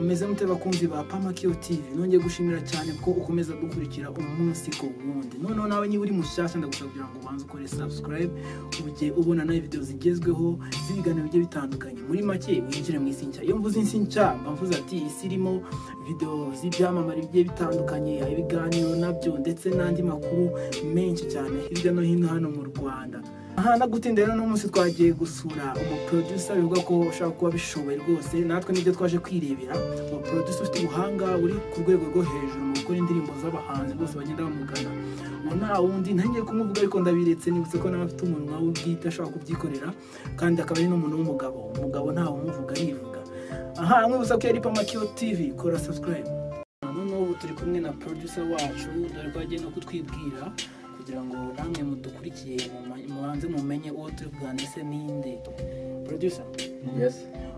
meze mute bakunzi ba Pamakio TV nongeye gushimira cyane ko ukomeza gukurikira umunsi ko wundi noneho nawe niba uri mushyashya ndagusaba kugira ngo ubanze ukore subscribe uje ubona na video zigezweho z'ibiganiro bye bitandukanye muri make winjire mu isi nshya iyo mvuze isi nshya mvuze ati isi irimo video z'ibyamamare bigiye bitandukanye ibiganiro nabyo ndetse n'andi makuru menshi cyane hirya no hino hano mu Rwanda. Aha nagutindera no munsi twagiye gusura umuproducer bivuga ko ushaka kuba bishoboye rwose natwe nibyo twaje kwirebera umuproducer ufite ubuhanga uri ku rwego rwo hejuru mu gukora indirimbo z'abahanzi bose bagenda bamugana nta wundi ntangiye kumuvuga ariko ndabiretse nibutse ko n'abafite umunwa w'ubwite ashaka kubyikorera kandi akaba ari n'umuntu w'umugabo nta umuvuga arivuga. Aha amwe gusa ko yari Pamakio TV kora subscribe. Noneho ubu turi kumwe na producer wacu dore ko agiye no kutwibwira kugira ngo namwe mudukurikiye mubanze mumenye uwo turi kuganira se ninde. Producer yes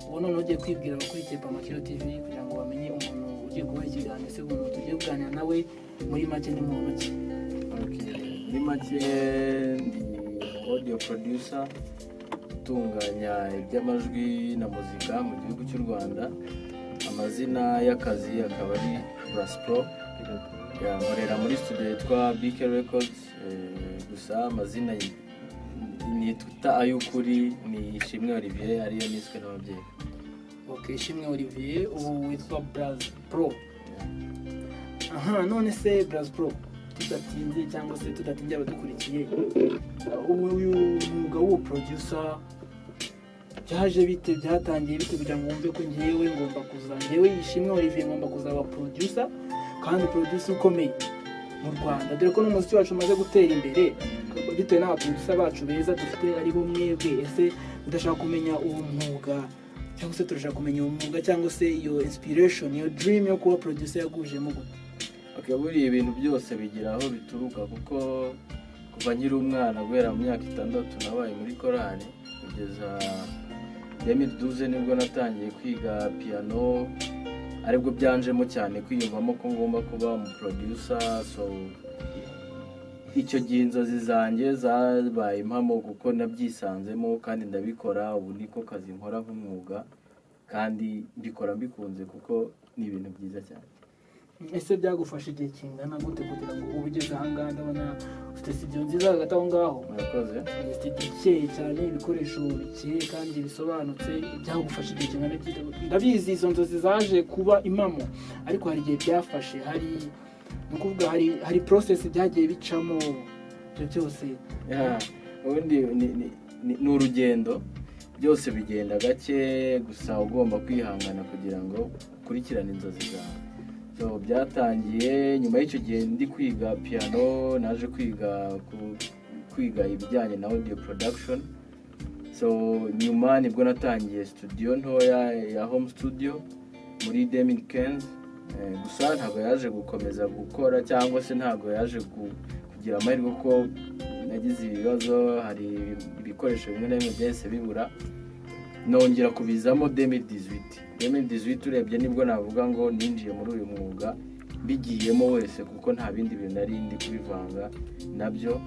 ubu noneho ugiye kwibwira abakurikiye Pamakio TV kugira ngo bamenye umuntu ugiye kuba ikiganiro se umuntu tugiye kuganira nawe muri make ni muntu ki. muri make ndi audio producer utunganya iby'amajwi na muzika mu gihugu cy'u Rwanda. Amazina y'akazi akaba ari Braspro nkorera muri studio yitwa BK Records gusa amazina nitwa ayukuri ni Ishimwe Olivier ariyo niswe n'ababyeyi. Ishimwe Olivier ubu witwa Braspro. Aha none se Braspro tudatinze cyangwa se tudatinze abadukurikiye uyu mwuga wo producer byaje bite byatangiye bite kugira ngo wumve ko ngewe ngomba njyewe Ishimwe Olivier ngomba kuzaba producer kandi producer ukomeye mu Rwanda dore ko n'umuziki wacu umaze gutera imbere bitewe n'abaproducer bacu beza dufite ari bo mwebwe. Ese udashaka kumenya uwo mwuga cyangwa se turashaka kumenya uwo mwuga cyangwa se iyo inspiration iyo dream yo kuba producer yagujemo gute? Buri ibintu byose bigira aho bituruka kuko kuva nkiri umwana guhera mu myaka 6 nabaye muri korali kugeza 2012 nibwo natangiye kwiga piano aribwo byanjemo cyane kwiyumvamo ko ngomba kuba umuproducer. So icyo gihe inzozi zanjye zabaye impamo kuko nabyisanzemo kandi ndabikora ubu niko kazi nkora nk'umwuga kandi mbikora mbikunze kuko ni ibintu byiza cyane. Ese byagufasha igihe kingana gute kugira ngo ubugeze ahangaha ndabona ufite studio nziza hagati aho ngaho? Murakoze. Studio cyane ibikoresho bikeye kandi bisobanutse byagufasha igihe kingana gute? Ndabizi izo nzozi zaje kuba impamo ariko hari igihe byafashe hari nukuvuga hari process byagiye bicamo byo byose. Ubundi ni urugendo byose bigenda gake gusa ugomba kwihangana kugira ngo ukurikirane inzozi zawe. So byatangiye nyuma y'icyo gihe ndi kwiga piano naje kwiga ibijyanye na audio production. So nyuma nibwo natangiye studio ntoya ya home studio muri 2015 gusa ntabwo yaje gukomeza gukora cyangwa se ntabwo yaje kugira amahirwe ko nagize ibibazo hari ibikoresho bimwe na bimwe byese bibura nongera kubizamo 2018 urebye nibwo navuga ngo ninjiye muri uyu mwuga bigiyemo wese kuko nta bindi bintu nari ndi kubivanga nabyo.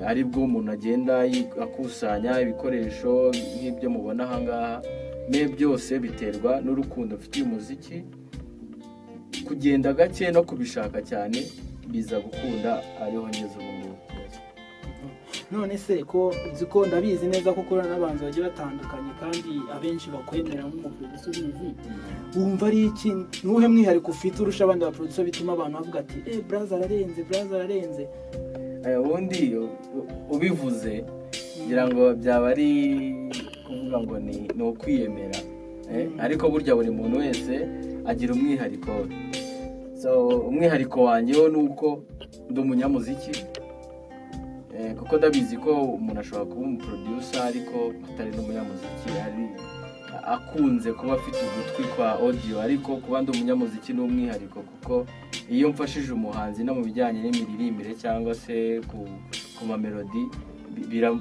Aribwo umuntu agenda akusanya ibikoresho nk'ibyo mubona aha ngaha byose biterwa n'urukundo mfitiye umuziki kugenda gake no kubishaka cyane biza gukunda ariho ngeze ubu ngubu. None se ko nzi ko ndabizi neza ko ukora n'abantu bagiye batandukanye kandi abenshi bakwemera nk'umuproducer ubizi wumva ari iki nuhe mwihariko ufite urusha abandi baproducer bituma abantu bavuga ati Braza ararenze? Ubundi ubivuze ngira ngo byaba ari kuvuga ngo ni ukwiyemera ariko burya buri muntu wese agira umwihariko. So umwihariko wanjye ni uko ndi umunyamuziki kuko ndabizi ko umuntu ashobora kuba umuproducer ariko atari n'umunyamuziki ari akunze kuba afite ugutwi kwa audio ariko kuba ndi umunyamuziki ni umwihariko kuko iyo mfashije umuhanzi no mu bijyanye n'imiririmbire cyangwa se ku mamelodi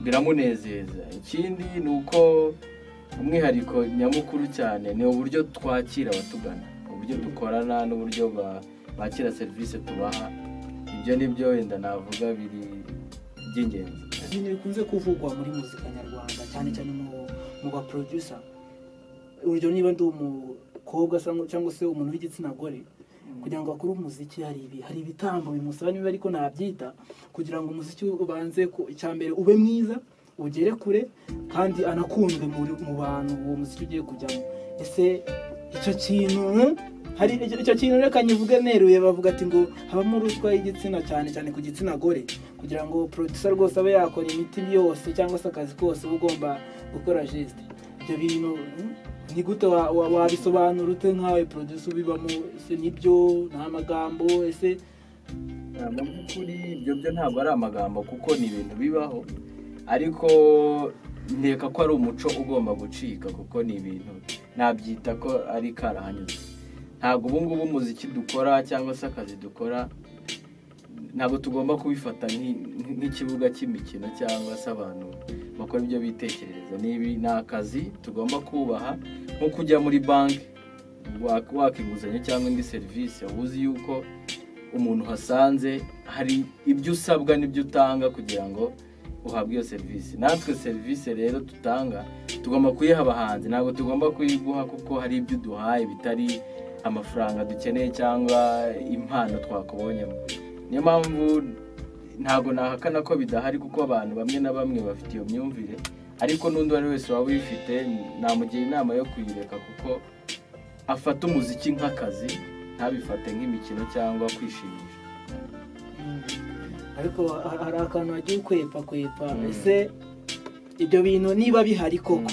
biramunezeza. Ikindi ni uko umwihariko nyamukuru cyane ni uburyo twakira abatugana uburyo dukorana n'uburyo bakira serivisi tubaha. Ibyo nibyo wenda navuga biri by'ingenzi. Ibintu bikunze kuvugwa muri muzika nyarwanda cyane cyane mu ba producer urugero niba ndi umukobwa cyangwa se umuntu w'igitsina gore kugira ngo akore umuziki hari ibitambo bimusaba niba ariko nabyita kugira ngo umuziki ubanze icyambere ube mwiza ugere kure kandi anakundwe mu bantu uwo muziki ugiye kujyamo. Ese icyo kintu reka nyivuge neruye bavuga ati ngo habamo ruswa y'igitsina cyane cyane ku gitsina gore kugira ngo producer rwose abe yakora imiti yose cyangwa se akazi kose uba ugomba gukora geste. Ibyo bintu ni gute wabisobanura ute nkawe producer ubibamo? Ese nibyo nta magambo? Ese mu by'ukuri ibyo ntabwo ari amagambo kuko ni ibintu bibaho, ariko ndeka ko ari umuco ugomba gucika kuko ni ibintu nabyita ko ari karahanyuze. Ntabwo ubu ngubu umuziki dukora cyangwa se akazi dukora ntabwo tugomba kubifata nk'ikibuga cy'imikino cyangwa se abantu bakora ibyo bitekerereza. Ni akazi tugomba kubaha, nko kujya muri banki waka inguzanyo cyangwa indi serivisi uzi yuko umuntu hasanze hari ibyo usabwa n'ibyo utanga kugira ngo uhabwe iyo serivisi. Natwe serivisi rero tutanga tugomba kuyiha abahanzi, ntabwo tugomba kuyiguha kuko hari ibyo uduhaye bitari amafaranga dukeneye cyangwa impano twakubonyemo. Niyo mpamvu ntabwo nahakana ko bidahari kuko abantu bamwe na bamwe bafite iyo myumvire, ariko n'undi wari wese waba uyifite namugira inama yo kuyireka kuko afata umuziki nk'akazi, ntabifate nk'imikino cyangwa kwishimisha. Ariko hari akantu wagiye ukwepa. Ese ibyo bintu niba bihari koko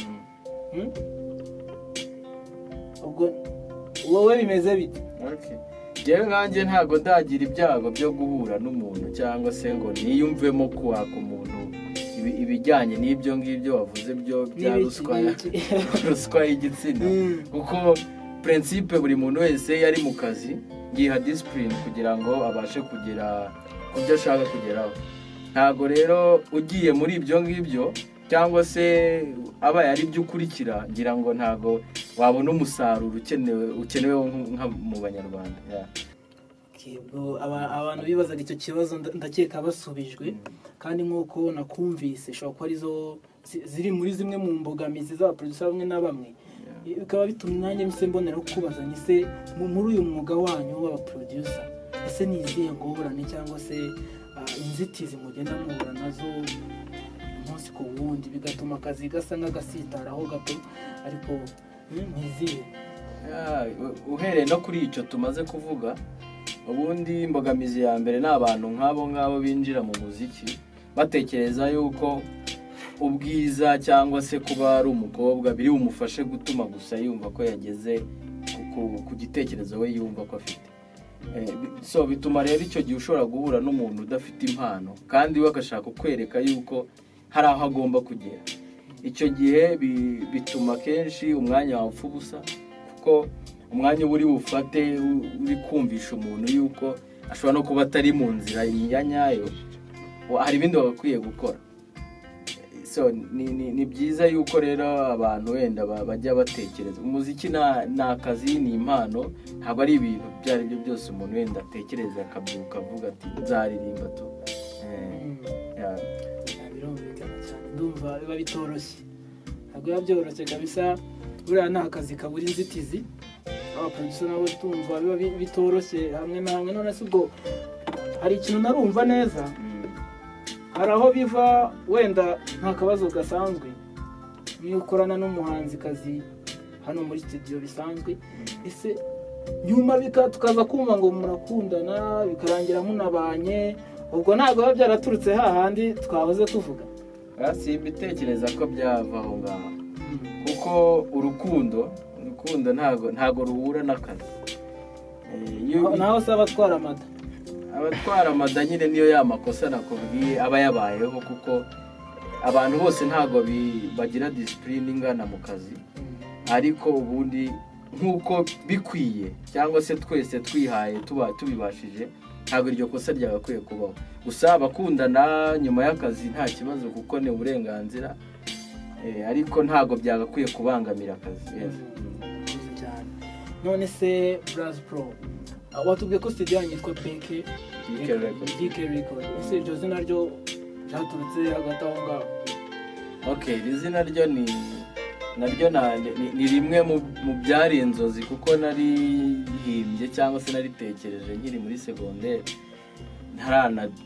ubwo wowe bimeze bite? Yewe nkanjye ntabwo ndagira ibyago byo guhura n'umuntu cyangwa se ngo niyumvemo kwaka umuntu ibijyanye n'ibyo ngibyo wavuze byo bya ruswa y'igitsina, kuko principe buri muntu wese yari mu kazi yiha discipline kugira ngo abashe kugera ku byo ashaka kugeraho. Ntabwo rero ugiye muri ibyo ngibyo cyangwa se abaye ari byo ukurikira, ngira ngo ntabwo wabona umusaruro ukenewe mu Banyarwanda. Abantu bibazaga icyo kibazo ndakeka basubijwe, kandi nk'uko nakumvise ushobora kuba arizo ziri muri zimwe mu mbogamizi z'abaproducer bamwe na bamwe, bikaba bituma nanjye mbonera kubaza ese muri uyu mwuga wanyu w'abaproducer ese ni izihe ngorane cyangwa se inzitizi mugenda muhura nazo umunsi ku wundi bigatuma akazi gasa nk'agasitaraho gato, ariko ntizihe? Uhereye no kuri icyo tumaze kuvuga, ubundi imbogamizi ya mbere ni abantu nk'abo binjira mu muziki batekereza yuko ubwiza cyangwa se kuba ari umukobwa biri bumufashe gutuma gusa yumva ko yageze ku gitekerezo we yumva ko afite. So bituma rero icyo gihe ushobora guhura n'umuntu udafite impano kandi we agashaka kwereka yuko hari aho agomba kugera. Icyo gihe bituma kenshi umwanya wawe upfa ubusa, kuko umwanya uba uri bufate uri kumvisha umuntu yuko ashobora no kuba atari mu nzira ya nyayo, hari ibindi bagakwiye gukora. So ni byiza yuko rero abantu wenda bajya batekereza umuziki ni akazi, ni impano, ntabwo ari ibintu ibyo ari byo byose umuntu wenda atekereza akabyuka avuga ati nzaririmba tu. Birumvikana cyane, ndumva biba bitoroshye, ntabwo biba byoroshye kabisa. Buriya ni akazi kabura inzitizi, abaproducer nabo tumva biba bitoroshye hamwe na hamwe. None se ubwo hari ikintu narumva neza, hari aho biva wenda nta kabazo gasanzwe niyo ukorana n'umuhanzikazi hano muri studio bisanzwe, ese nyuma tukaza kumva ngo murakundana bikarangira munabanye, ubwo ntabwo biba byaraturutse hahandi twahoze tuvuga? Simbitekereza ko byava aho ngaho, kuko urukundo ntabwo ruhura n'akazi. Naho se abatwara amada nyine niyo ya makosa nakubwiye aba yabayeho, kuko abantu bose ntabwo bagira discipline ingana mu kazi, ariko ubundi nk'uko bikwiye cyangwa se twese twihaye tubibashije, ntabwo iryo kosa ryagakwiye kubaho. Gusa abakundana nyuma y'akazi nta kibazo kuko ni uburenganzira, ariko ntabwo byagakwiye kubangamira akazi. None se Braz Pro, watubwiye ko studio yanyu yitwa BK Record, ese iryo zina ryo ryaturutse hagati aho ngaho? Iri zina ryo naryo ni rimwe mu byari inzozi kuko narihimbye cyangwa se naritekereje nkiri muri segonderi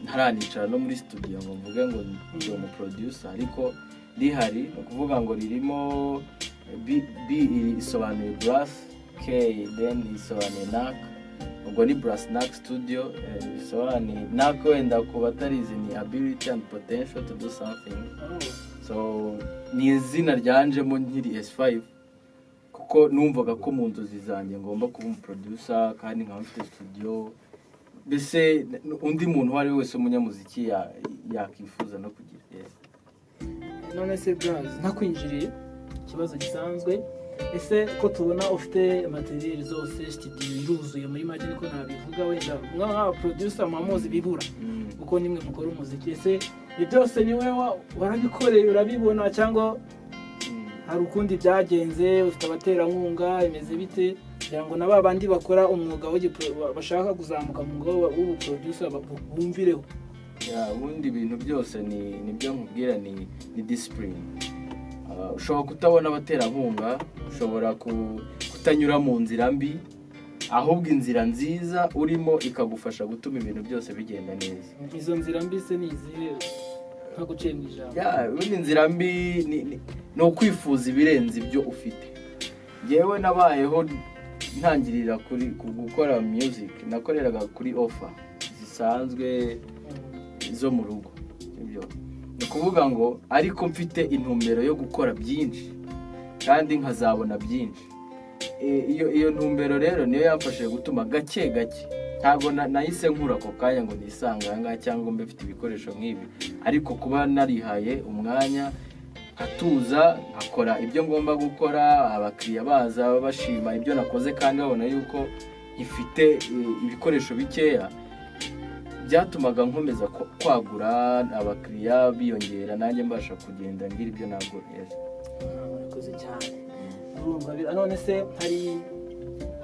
ntaranicara no muri studio ngo mvuge ngo ndi umuproducer, ariko rihari ni ukuvuga ngo ririmo B isobanuye Brass, K then isobanuye NAC, ubwo ni Brass NAC Studio, isobanuye NAC wenda ku batarizi ni ability and potential to do something. So ni izina ryanjemo nkiri S5 kuko numvaga ko mu nzozi zanjye ngomba kuba umuproducer kandi nkaba mfite studio, mbese undi muntu wari wese umunyamuziki yakifuza no kugira. None se Brass ntakwinjiriye ikibazo gisanzwe, ese ko tubona ufite materiel zose, studio iruzuye muri make niko nabivuga, wenda nk'aba producer mwamuzi bibura kuko nimwe mukora umuziki, ese byose ni wewe warabikoreye urabibona cyangwa hari ukundi byagenze, ufite abaterankunga imeze bite kugira ngo naba bandi bakora umwuga bashaka kuzamuka mu mwuga w'ubu producer bumvireho? Ubundi ibintu byose nibyo nkubwira ni discipline. Ushobora kutabona abaterankunga, ushobora kutanyura mu nzira mbi, ahubwo inzira nziza urimo ikagufasha gutuma ibintu byose bigenda neza. Izo nzira mbi se ni izihe nka guciye mu ijambo? Ubundi inzira mbi ni ukwifuza ibirenze ibyo ufite. Yewe nabayeho ntangirira gukora music, nakoreraga kuri offer zisanzwe zo mu rugo. Ibyo ni kuvuga ngo ariko mfite intumbero yo gukora byinshi kandi nkazabona byinshi. Iyo ntumbero rero niyo yamfashije gutuma gake gake, ntabwo nahise nkura ako kanya ngo nisanga cyangwa mbe mfite ibikoresho nk'ibi, ariko kuba narihaye umwanya atuza akora ibyo ngomba gukora, abakiriya baza bashima ibyo nakoze kandi babona yuko ifite ibikoresho bikeya, byatumaga nkomeza kwagura, abakiriya biyongera, nanjye mbasha kugenda ngira ibyo nagoreye. Murakoze cyane. None se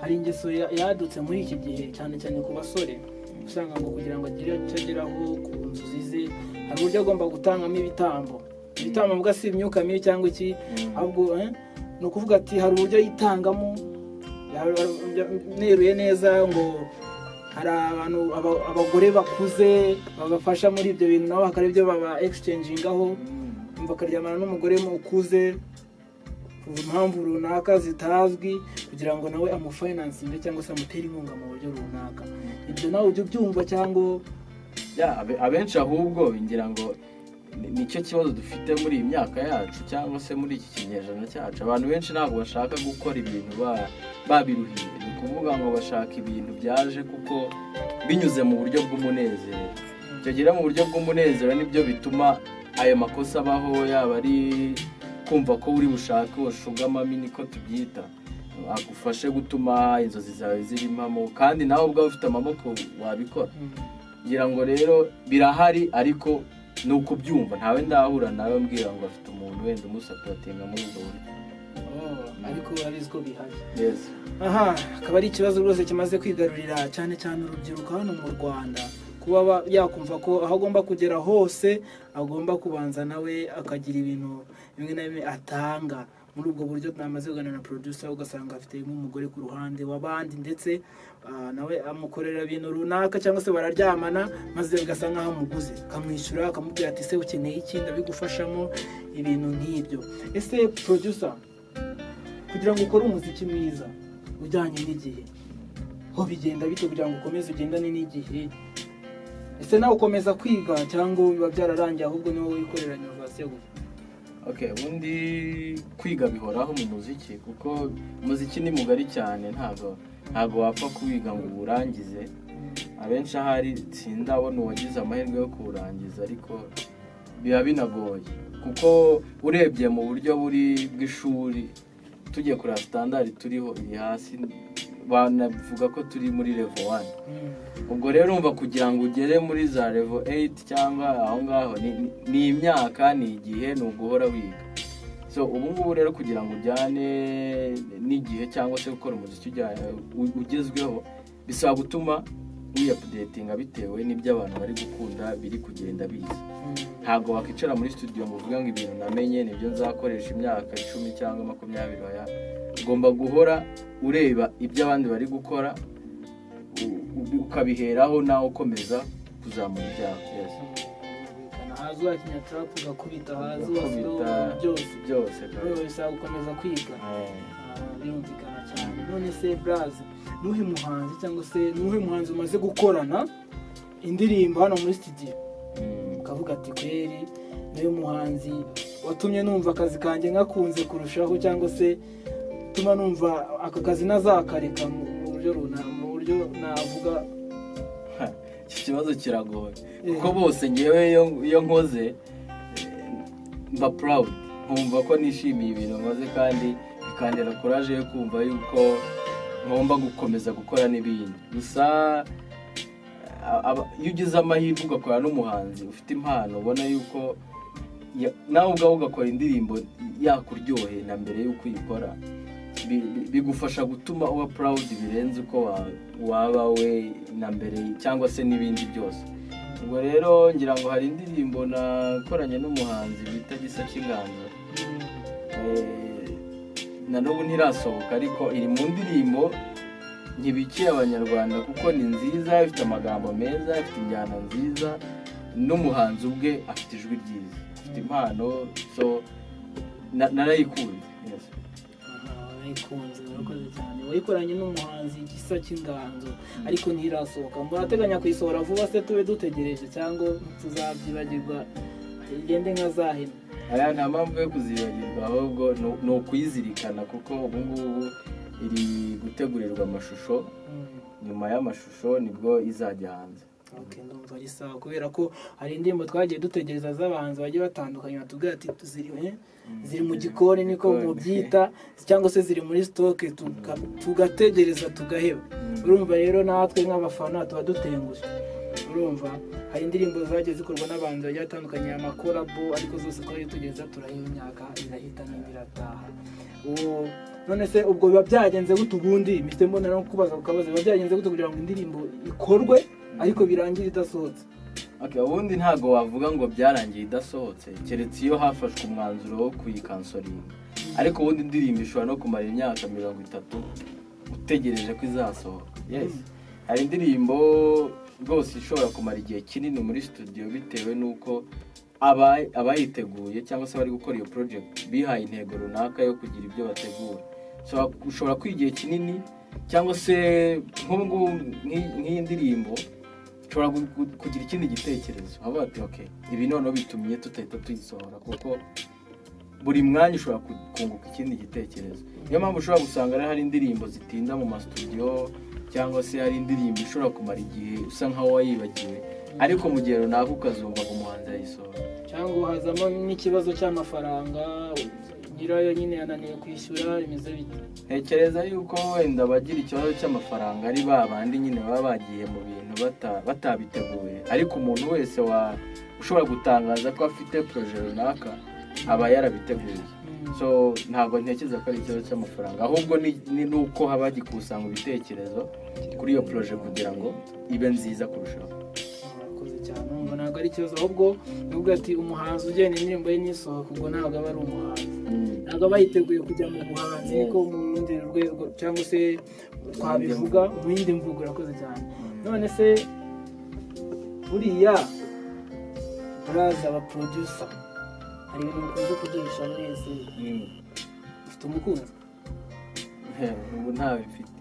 hari ingeso yadutse muri iki gihe cyane cyane ku basore, usanga ngo kugira ngo agire icyo ageraho ku nzozi ze hari uburyo agomba gutangamo ibitambo mbwa si imyuka mibi cyangwa iki, ahubwo ni ukuvuga ati hari uburyo yitangamo neruye neza ngo hari abagore bakuze babafasha muri ibyo bintu, nabo hakari ibyo baba exchangingaho, bakaryamana n'umugore ukuze ku mpamvu runaka zitazwi kugira ngo nawe amufinansinge cyangwa se amutere inkunga mu buryo runaka. Ibyo nawe ujya ubyumva cyangwa? Abenshi ahubwo ngira ngo nicyo kibazo dufite muri iyi myaka yacu cyangwa se muri iki kinyejana cyacu. Abantu benshi ntabwo bashaka gukora ibintu babiruhiye, ni ukuvuga ngo bashaka ibintu byaje kuko binyuze mu buryo bw'umunezero. Icyo gihe mu buryo bw'umunezero nibyo bituma ayo makosa abaho, yaba ari kumva ko uri bushake ushugama niko tubyita, agufashe gutuma inzozi zawe zirimamo kandi nawe ubwawe ufite amaboko wabikora. Ngira ngo rero birahari, ariko ni ukubyumva. Ntawe ndahura nawe mbwira ngo afite umuntu wenda umusapotinga muri ubwo buryo. Ariko urabizi ko bihari. Yes. Akaba ari ikibazo rwose kimaze kwigarurira cyane cyane urubyiruko hano mu Rwanda, kuba yakumva ko aho agomba kugera hose agomba kubanza nawe akagira ibintu bimwe na bimwe atanga. Muri ubwo buryo namaze kuganira na producer, ugasanga afite nk'umugore ku ruhande w'abandi, ndetse nawe amukorera ibintu runaka cyangwa se bararyamana, maze ugasanga aho umuguze akamwishyura, akamubwira ati se ukeneye iki ndabigufashamo, ibintu nk'ibyo. Ese producer, kugira ngo ukore umuziki mwiza ujyanye n'igihe, ho bigenda bite kugira ngo ukomeze ugendane n'igihe? Ese nawe ukomeza kwiga cyangwa biba byararangiye ahubwo niwe wikorera innovation gusa? Ubundi kwiga bihoraho mu muziki kuko umuziki ni mugari cyane, ntabwo wapfa kuwiga ngo urangize. Abenshi ahari sindabona uwagize amahirwe yo kurangiza, ariko biba binagoye kuko urebye mu buryo bw'ishuri tugiye kuri standard turiho iri hasi, banavuga ko turi muri level 1. Ubwo rero umva kugira ngo ugere muri za level 8 cyangwa aho ngaho ni imyaka, ni igihe, ni uguhora wiga. So ubu ngubu rero kugira ngo ujyane n'igihe cyangwa se gukora umuziki ugezweho, bisaba gutuma updatinga bitewe n'ibyo abantu bari gukunda biri kugenda biza. Ntabwo wakicara muri studio ngo uvuga ngo ibintu namenye nibyo nzakoresha imyaka 10 cyangwa 20 oya. Ugomba guhora ureba ibyo abandi bari gukora ukabiheraho nawe ukomeza kuzamura ibyawe. Yes. Haza kinyatrap ugakubita haza byose bisaba gukomeza kwiga. Birumvikana cyane. None se Braza nuhe muhanzi cyangwa se nuhe muhanzi umaze gukorana indirimbo hano muri studio ukavuga ati kweri niyo muhanzi watumye numva akazi kanjye ngakunze kurushaho cyangwa se tuma numva aka kazi nazakareka mu buryo navuga? Iki kibazo kiragoye kuko bose ngewe iyo nkoze mba proud, nkumva ko nishimiye ibintu nkoze kandi bikandera courage yo kumva yuko ngomba gukomeza gukora n'ibindi. Gusa iyo ugize amahirwe ugakora n'umuhanzi ufite impano ubona yuko nawe ubwawe ugakora indirimbo yakuryohe na mbere y'uko uyikora, bigufasha gutuma uba proud birenze uko waba we na mbere cyangwa se n'ibindi byose. Ubwo rero ngira ngo hari indirimbo nakoranye n'umuhanzi bita Gisa cy'Inganzo, na n'ubu ntirasohoka ariko iri mu ndirimbo ntibikiye abanyarwanda kuko ni nziza, ifite amagambo meza, ifite injyana nziza, n'umuhanzi ubwe afite ijwi ryiza, afite impano, so narayikunze. Yes. Narayikunze, urakoze cyane. Wayikoranye n'umuhanzi Gisa cy'Inganzo ariko ntirasohoka. Murateganya kuyisohora vuba se tube dutegereje cyangwa tuzabyibagirwa igende nka Zahina? Aya nta mpamvu yo kuzibagirwa, ahubwo ni ukuyizirikana kuko ubu ngubu iri gutegurirwa amashusho. Nyuma y'amashusho nibwo izajya hanze. Okay, ndumva ari sawa kubera ko hari indirimbo twagiye dutegereza z'abahanzi bagiye batandukanye batubwira ati ziri mu gikoni niko mubyita cyangwa se ziri muri stock tugategereza tugaheba. Urumva rero natwe nk'abafana tuba dutenguje. Urumva hari indirimbo zagiye zikorwa n'abantu bagiye batandukanye amakorabo ariko zose twari tugeza turahiye imyaka irahita n'irataha. None se ubwo biba byagenze gute ubundi mite mbona no kubaza ukabaza biba byagenze gute kugira ngo indirimbo ikorwe ariko birangira idasohotse? Okay, ubundi ntago wavuga ngo byarangiye idasohotse keretse iyo hafashwe umwanzuro wo kuyikansoringa. Ariko ubundi indirimbo ishobora no kumara imyaka 30 utegereje ko izasohoka. Yes. Hari indirimbo rwose ishobora kumara igihe kinini muri studio bitewe nuko abayiteguye cyangwa se bari gukora iyo project bihaye intego runaka yo kugira ibyo bategura. So ushobora kwigiye kinini cyangwa se nk'ubu nk'iyi ndirimbo ushobora kugira ikindi gitekerezo haba ati okay ibi none bitumye tutahita tuyisohora kuko buri mwanya ushobora kunguka ikindi gitekerezo. Niyo mpamvu ushobora gusanga hari indirimbo zitinda mu studio cyangwa se hari indirimbo ishobora kumara igihe usa nkaho wayibagiwe ariko mu gihe runaka ukazumva ngo umuhanzi yayisohora. Cyangwa hazamo n'ikibazo cy'amafaranga nyirayo nyine yananiye kwishyura imeze bite? Ntekereza yuko wenda bagira ikibazo cy'amafaranga ari babandi nyine baba bagiye mu bintu batabiteguye, ariko umuntu wese ushobora gutangaza ko afite projet runaka aba yarabiteguye. So ntabwo ntekereza ko ari ikibazo cy'amafaranga, ahubwo ni nuko haba gikusanga ibitekerezo kuri iyo projet kugira ngo ibe nziza kurushaho. Urakoze cyane. Ntabwo ari ikibazo ahubwo nubwo ati umuhanzi ugenda indirimbo ye nisohoka ubwo ntabwo aba ari umuhanzi, ntabwo bayiteguye kujya mu buhanzi niko mu rundi rwego cyangwa se twabivuga mu yindi mvugo. Urakoze cyane. None se buriya Braza aba producer hari ibintu mukunze kudurisha mwese, ufite umukunzi? Ubu ntawe mfite.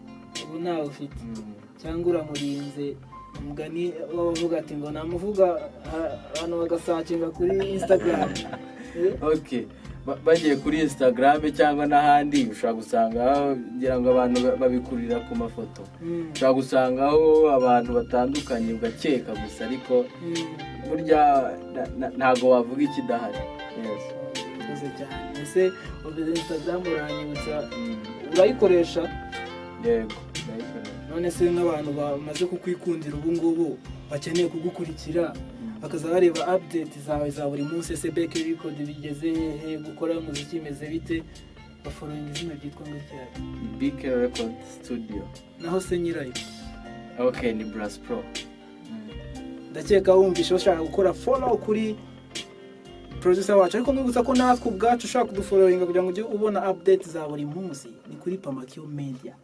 Ubu ntawe ufite cyangwa uramurinze? Umugani bavuga ati ngo namuvuga abantu bagasacinga kuri Instagram. Okay, bagiye kuri Instagram cyangwa n'ahandi ushobora gusanga ngira ngo abantu babikurira ku mafoto. Ushobora gusangaho abantu batandukanye ugakeka gusa ariko burya ntago wavuga ikidahari. Yes. Urakoze cyane. Ese ubwo Instagram uranyibutsa urayikoresha? Yego, ndayikoresha. None se nk'abantu bamaze kukwikundira ubu ngubu bakeneye kugukurikira bakaza bareba update zawe za buri munsi, ese BK Record bigeze he, gukora umuziki imeze bite, bafollowing izina ryitwa ngo cyari BK Record Studio. Naho se nyirayo Okay, ni Brass Pro. ndakeka wumvishe ushaka gukora follow kuri producer wacu, ariko mwibutsa ko natwe ubwacu ushaka kudufollowinga kugira ngo ujye ubona update za buri munsi ni kuri Pamakio Media.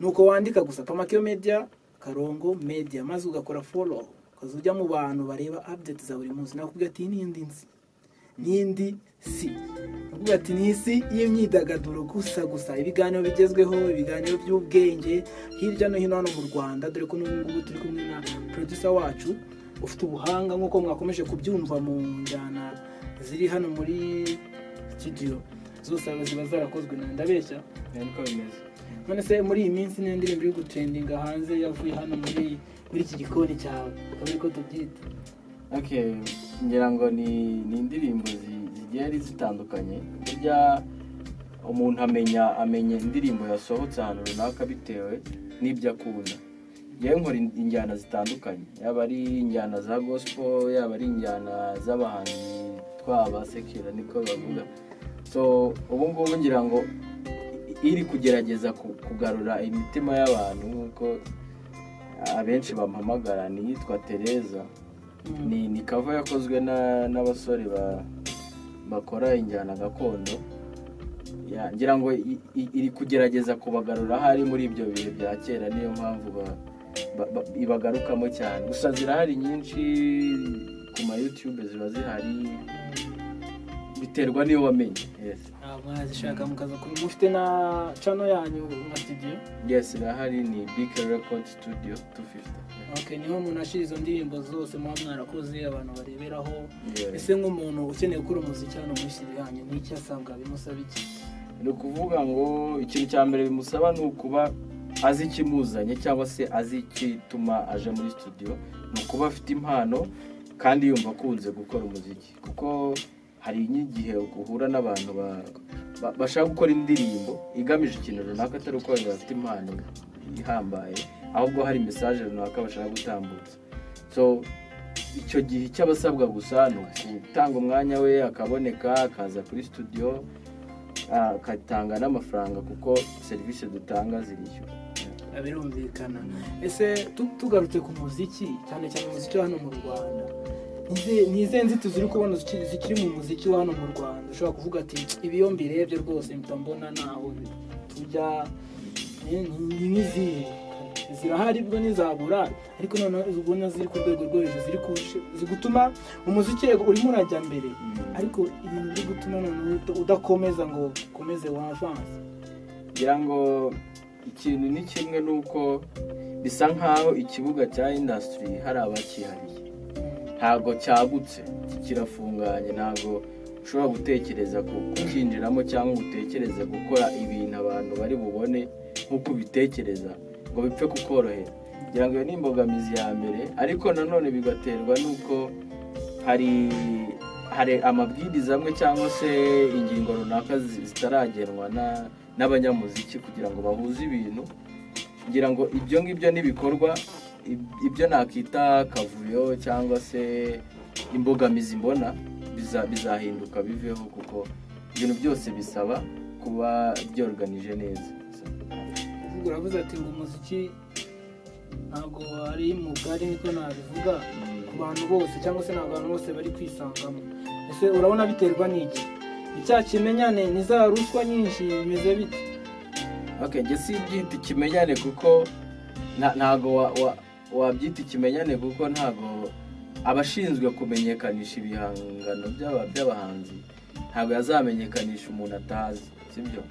Nuko wandika gusa Pamakio Media karongo media maze ugakora follow ukazujya mu bantu bareba update za buri munsi. Nakubwira ati n'indi si nakubwira ati n'isi y'imyidagaduro gusa ibiganiro bigezweho, ibiganiro by'ubwenge hirya no hino hano mu Rwanda, dore ko n'ubu turi kumwe na producer wacu ufite ubuhanga nk'uko mwakomeje kubyumva mu njyana ziri hano muri studio zose ziba zarakozwe na ndabeshya Niko bimeze. none se muri iyi minsi n'indirimbo iri gutrendinga hanze yavuye hano muri iki gikoni cyawe kabiri ko tubyita. Okay, ngira ngo ni indirimbo zigiye zitandukanye. Burya umuntu amenya indirimbo yasohotse ahantu runaka bitewe n'ibyo akunda. Yewe nkora injyana zitandukanye, yaba ari injyana za gospel, yaba ari injyana z'abahanzi twaba sekira niko bavuga. So ubu ngubu ngira ngo iri kugerageza kugarura imitima y'abantu nkuko abenshi bampamagara, ni yitwa Tereza. Ni cover yakozwe n'abasore bakora injyana gakondo. Ngira ngo iri kugerageza kubagarura hari muri ibyo bihe bya kera, niyo mpamvu ibagarukamo cyane. Gusa zirahari nyinshi ku ma YouTube ziba zihari, biterwa niyo wamenye. Yes. Mwazishaka mukaza kuri mufite na channel yanyu na studio? Yes, irahari, ni Big Record Studio 250. Okay, niho umuntu ashira izo ndirimbo zose muba mwarakoze abantu bareberaho. Ese nk'umuntu ukeneye gukora umuziki hano muri studio yanyu ni iki asabwa, bimusaba iki? Ni ukuvuga ngo ikintu cya mbere bimusaba ni ukuba azi ikimuzanye cyangwa se azi ikituma aje muri studio, ni ukuba afite impano kandi yumva akunze gukora umuziki. Kuko hari igihe uhura n'abantu bashaka gukora indirimbo igamije ikintu runaka, atari uko bafite impano ihambaye, ahubwo hari message runaka bashaka gutambutsa. So icyo gihe cy'abasabwa gusa no gutanga umwanya we akaboneka, akaza kuri studio, akatanga n'amafaranga kuko serivisi dutanga zirishyura. Birumvikana. Ese tugarutse ku muziki, cyane umuziki hano mu Rwanda, nize nziti ziri kubona zikiri mu muziki hano mu Rwanda, ushobora kuvuga ati ibi yo mbirebye rwose mpita mbona naho tujya n'izindi zirahari bwo nizabura, ariko none ubona ziri ku rwego rwo hejuru, ziri gutuma umuziki urimo urajya mbere, ariko ibintu biri gutuma none udakomeza ngo ukomeze wavance. Ngira ngo ikintu ni kimwe nuko bisa nkaho ikibuga cya industry hari abakihariye, ntago cyagutse, kirafunganye, ntago ushobora gutekereza kukinjiramo cyangwa utekereza gukora ibintu abantu bari bubone nk'uko bitekereza ngo bipfe kukorohera. Ngira ngo iyo ni imbogamizi ya mbere, ariko nanone bigaterwa nuko hari amabwiriza amwe cyangwa se ingingo runaka zitaragenwa n'abanyamuziki kugira ngo bahuze ibintu. Ngira ngo ibyo ngibyo nibikorwa, ibyo nakita kavuyo cyangwa se imbogamizi mbona bizahinduka biveho, kuko ibintu byose bisaba kuba byorganije neza. Uravuze ati ngo umuziki ntabwo ari mugari, niko nabivuga ku bantu bose cyangwa se n'abantu bose bari kwisangamo. Ese urabona biterwa n'iki? Icya kimenyane ni za ruswa nyinshi bimeze bite? Okay, nge si byita ikimenyane kuko ntago wabyita ikimenyane kuko ntago abashinzwe kumenyekanisha ibihangano by'abahanzi ntago yazamenyekanisha umuntu atazi, sibyo?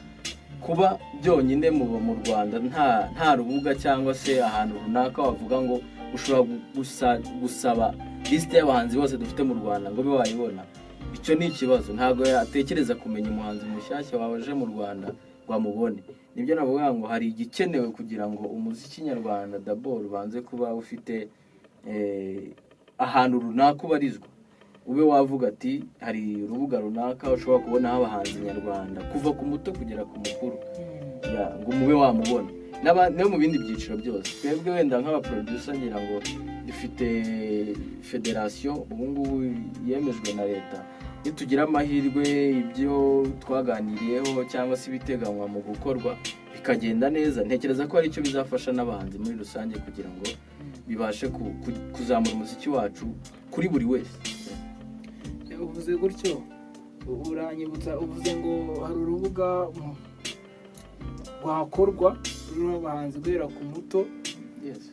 Kuba byonyine mu Rwanda nta rubuga cyangwa se ahantu runaka wavuga ngo ushobora gusaba liste y'abahanzi bose dufite mu Rwanda ngo bibe wayibona, icyo ni ikibazo. Ntago yatekereza kumenya umuhanzi mushyashya waje mu Rwanda rwamubone. Nibyo navuga ngo hari igikenewe kugira ngo umuziki nyarwanda d'abord ubanze kuba ufite ahantu runaka ubarizwa, ube wavuga ati hari urubuga runaka ushobora kubonaho abahanzi nyarwanda kuva ku muto kugera ku mukuru, ngo mube wamubona. No mu bindi byiciro byose, twebwe wenda nk'abaproducer ngira ngo dufite federation ubu ngubu yemejwe na leta, nitugira amahirwe ibyo twaganiriyeho cyangwa se ibiteganywa mu gukorwa bikagenda neza, ntekereza ko ari cyo bizafasha n'abahanzi muri rusange kugira ngo bibashe kuzamura umuziki wacu kuri buri wese. Uvuze gutyo uranyibutsa, uvuze ngo hari urubuga rwakorwa ruriho abahanzi guhera ku muto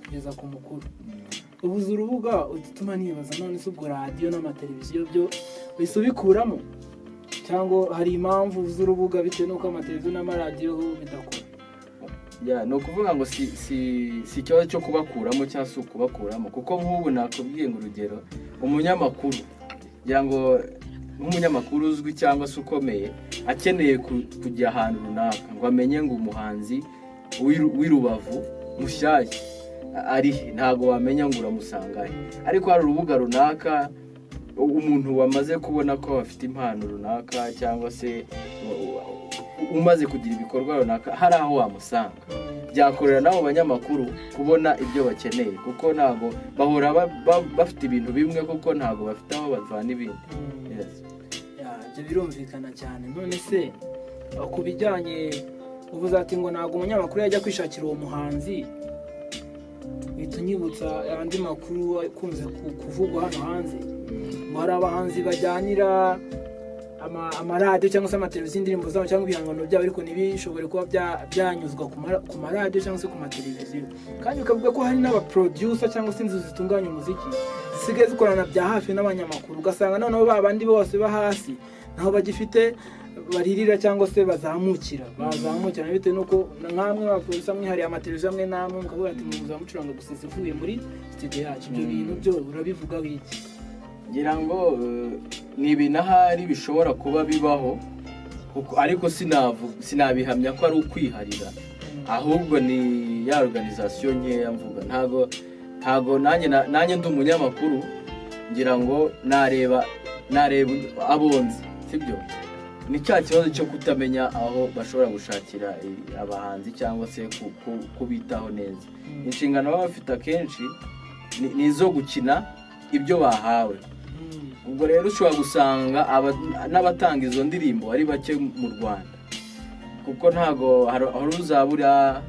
kugeza ku mukuru. Ubuze urubuga utuma nibaza none se ubwo radiyo n'amateleviziyo byo bise ubikuramo, cyangwa hari impamvu ubuze urubuga bitewe n'uko amateleviziyo n'amaradiyo bidakora? Ni ukuvuga ngo si ikibazo cyo kubakuramo cyangwa se ukubakuramo, kuko nk'ubu nakubwiye ngo urugero umunyamakuru ngira ngo nk'umunyamakuru uzwi cyangwa se ukomeye akeneye kujya ahantu runaka ngo amenye ngo umuhanzi w'irubavu mushyashya ari ntago wamenya ngo uramusangahe, ariko hari urubuga runaka umuntu wamaze kubona ko afite impano runaka cyangwa se umaze kugira ibikorwa runaka hari aho wamusanga. Byakorera n'abo banyamakuru kubona ibyo bakeneye, kuko ntago bahora bafite ibintu bimwe, kuko ntago bafite aho bavana ibindi. Ibyo birumvikana cyane. None se ku bijyanye uvuze ati ngo ntabwo umunyamakuru yajya kwishakira uwo muhanzi, bitunyibutsa andi makuru akunze kuvugwa hano hanze ngo hari abahanzi bajyanira amaradiyo cyangwa se amateleviziyo indirimbo zabo cyangwa ibihangano byabo, ariko ntibishobore kuba byanyuzwa ku maradiyo cyangwa se ku mateleviziyo. Kandi bikavuga ko hari n'abaproducer cyangwa se inzu zitunganya umuziki zisigaye zikorana bya hafi n'abanyamakuru, ugasanga noneho babandi bose ba hasi naho bagifite baririra cyangwa se bazamukira bitewe n'uko nk'amwe bapolisi amwe hari amateleviziyo amwe n'amwe mukavuga ati muzamucuranga gusa ivuye muri studio yacu. Ibyo bintu byo urabivuga wiki? Ngira ngo ni ibintu ahari bishobora kuba bibaho, ariko sinabihamya ko ari ukwiharira, ahubwo ni ya organization nkeya mvuga. Ntago nanjye ndi umunyamakuru ngira ngo nareba abonzi, sibyo? Ni cya kibazo cyo kutamenya aho bashobora gushakira abahanzi cyangwa se kubitaho neza. Inshingano baba bafite akenshi ni izo gukina ibyo bahawe. Ubwo rero ushobora gusanga n'abatanga izo ndirimbo ari bake mu Rwanda, kuko ntago hari uzabura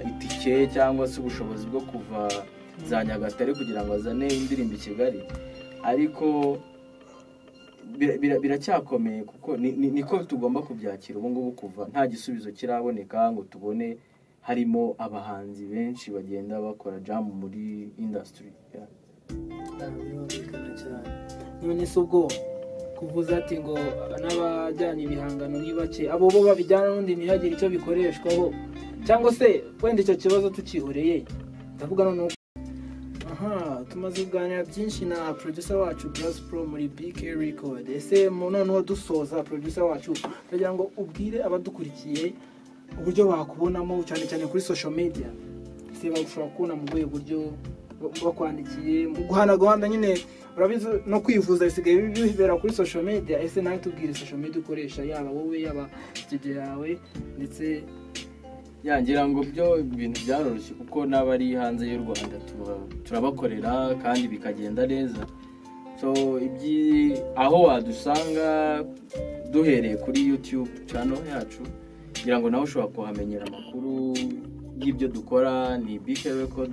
itike cyangwa se ubushobozi bwo kuva za Nyagatare kugira ngo azane indirimbo i Kigali, ariko biracyakomeye kuko niko tugomba kubyakira ubu ngubu, kuva nta gisubizo kiraboneka ngo tubone harimo abahanzi benshi bagenda bakora jam muri industry. None se ubwo kuvuza ati ngo n'abajyanye ibihangano ni bake, abo bo babijyana n'undi ntihagire icyo bikoreshwaho, cyangwa se wenda icyo kibazo tukihoreye ndavuga noneho tumaze kuganira byinshi na producer wacu Bras Pro muri BK Record. Ese noneho dusoza producer wacu ndagira ngo ubwire abadukurikiye uburyo bakubonamo cyane cyane kuri social media, se bashobora kubona mu buryo bakwandikiye mu guhana nyine urabizi no kwivuza bisigaye bibera kuri social media. Ese nawe tubwire social media ukoresha, yaba wowe yaba studio yawe ndetse yangira ngo byo ibintu byaroroshye kuko n'abari hanze y'u Rwanda turabakorera kandi bikagenda neza. So aho wadusanga duhereye kuri YouTube channel yacu, ngira ngo nawe ushobora kuhamenyera amakuru y'ibyo dukora. Ni BK Record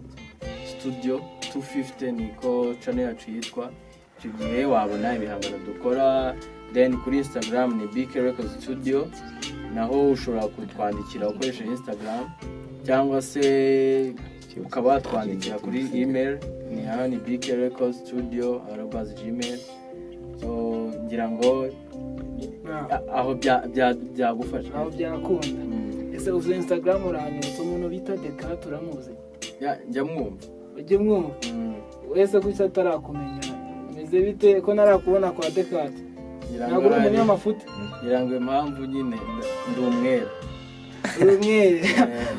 Studio 250 niko channel yacu yitwa. Icyo gihe wabona ibihangano dukora. Then kuri Instagram ni BK Record Studio, naho ushobora kutwandikira ukoresha Instagram cyangwa se ukaba watwandikira kuri email ni bkrecordstudio@gmail. So ngira ngo aho byagufasha, aho byakunda. Ese uzi Instagram uranyuze umuntu bita Decat uramuzi? Njya mwumva. Ujye mwumva? Wese kuki atarakumenya meze bite ko narakubona kwa Decat? Ntabwo uri umunyamafuti? Ngira ngo impamvu nyine ndi umwere.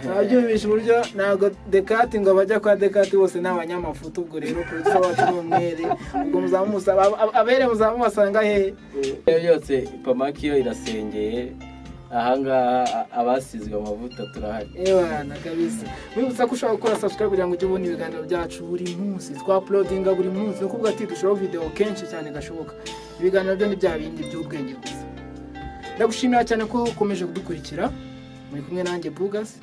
Nabyumvisha uburyo ntabwo Decat ngo bajya kwa Decat bose ni abanyamafuti. Ubwo rero producer wacu ni umwere, ubwo muzamusaba abere muzamubasanga hehe? Yose Pamakiyo irasengeye, ahangaha abasizwe amavuta turahari. Na kabisa. Wibutsa ko ushobora gukora subscribe kugira ngo ujye ubona ibiganiro byacu buri munsi, uploadinga buri munsi, no kuvuga ati dushiraho video kenshi cyane gashoboka. Ibiganiro byo ni bya bindi by'ubwenge gusa. Ndagushimira cyane ko ukomeje kudukurikira. muri kumwe nanjye Bugas